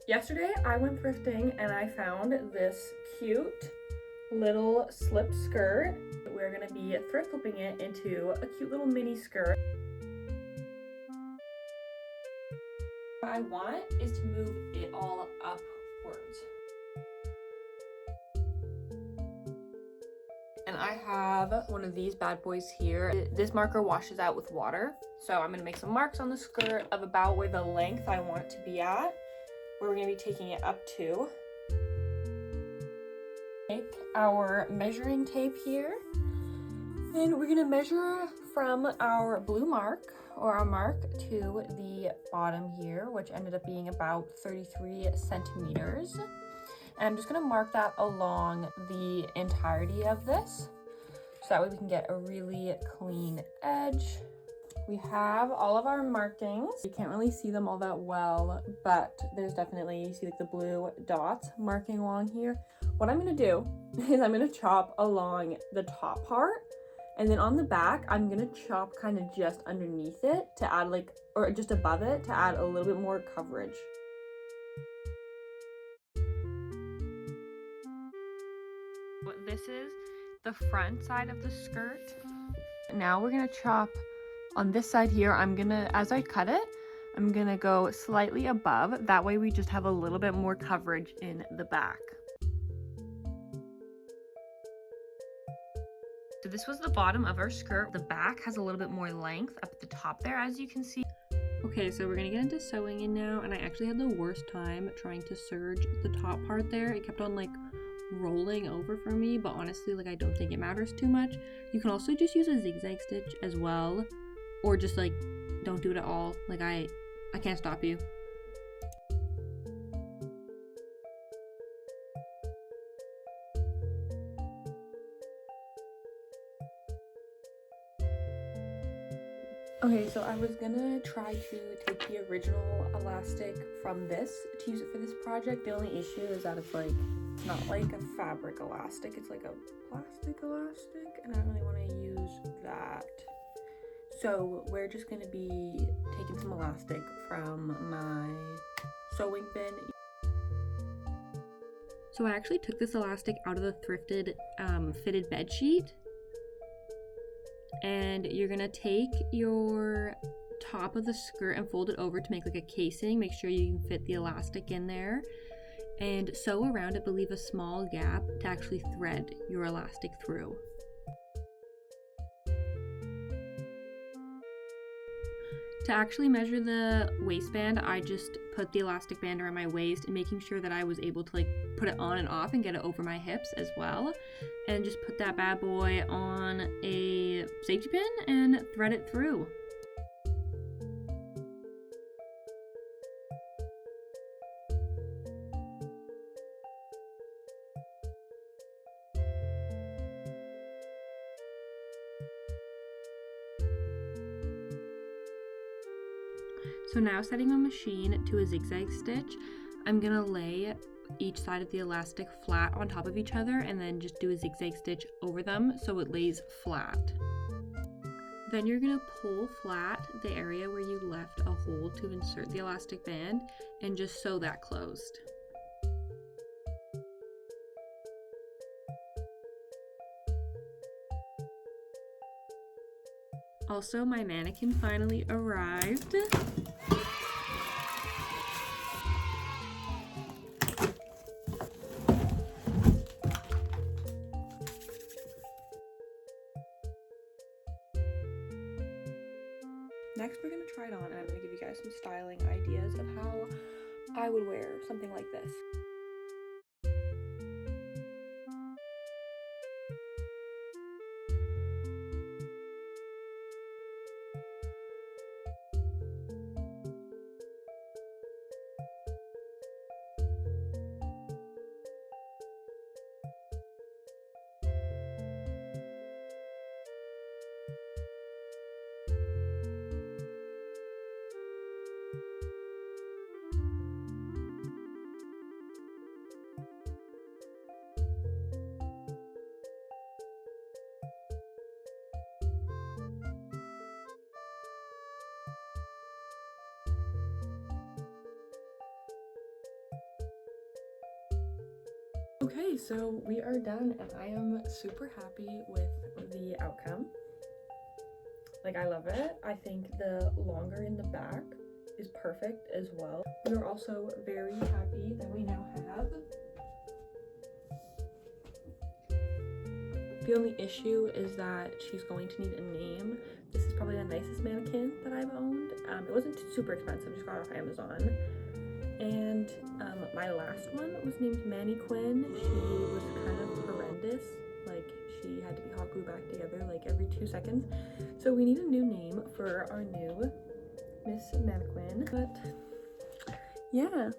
Yesterday I went thrifting and I found this cute little slip skirt. We're gonna be thrift flipping it into a cute little mini skirt. What I want is to move it all upwards. And I have one of these bad boys here. This marker washes out with water. So I'm gonna make some marks on the skirt of about where the length I want it to be at, where we're gonna be taking it up to. Take our measuring tape here, and we're gonna measure from our blue mark or our mark to the bottom here, which ended up being about 33 centimeters. And I'm just gonna mark that along the entirety of this, so that way we can get a really clean edge. We have all of our markings. You can't really see them all that well, but there's definitely, you see like the blue dots marking along here. What I'm gonna do is I'm gonna chop along the top part, and then on the back, I'm gonna chop kind of just underneath it to add like, or just above it to add a little bit more coverage. This is the front side of the skirt. Now we're gonna chop on this side here. I'm gonna, as I cut it, I'm gonna go slightly above. That way we just have a little bit more coverage in the back. So this was the bottom of our skirt. The back has a little bit more length up at the top there, as you can see. Okay, so we're gonna get into sewing in now, and I actually had the worst time trying to serge the top part there. It kept on like rolling over for me, but honestly, like, I don't think it matters too much. You can also just use a zigzag stitch as well, or just like don't do it at all. Like I can't stop you. Okay, so I was gonna try to take the original elastic from this to use it for this project. The only issue is that it's like, it's not like a fabric elastic, it's like a plastic elastic, and I don't really want to use that. So we're just gonna be taking some elastic from my sewing bin. So I actually took this elastic out of the thrifted fitted bed sheet. And you're gonna take your top of the skirt and fold it over to make like a casing. Make sure you can fit the elastic in there and sew around it, but leave a small gap to actually thread your elastic through. To actually measure the waistband, I just put the elastic band around my waist and making sure that I was able to like put it on and off and get it over my hips as well. And just put that bad boy on a safety pin and thread it through. So now setting my machine to a zigzag stitch, I'm gonna lay each side of the elastic flat on top of each other and then just do a zigzag stitch over them so it lays flat. Then you're gonna pull flat the area where you left a hole to insert the elastic band and just sew that closed. Also, my mannequin finally arrived. Next, we're gonna try it on, and I'm gonna give you guys some styling ideas of how I would wear something like this. Okay, so we are done and I am super happy with the outcome. Like, I love it. I think the longer in the back is perfect as well. We are also very happy that we now have. The only issue is that she's going to need a name. This is probably the nicest mannequin that I've owned. It wasn't super expensive, just got it off Amazon. And my last one was named Manny Quinn. She was kind of horrendous. Like, she had to be hot glued back together like every 2 seconds. So we need a new name for our new Miss Mannequin. But yeah.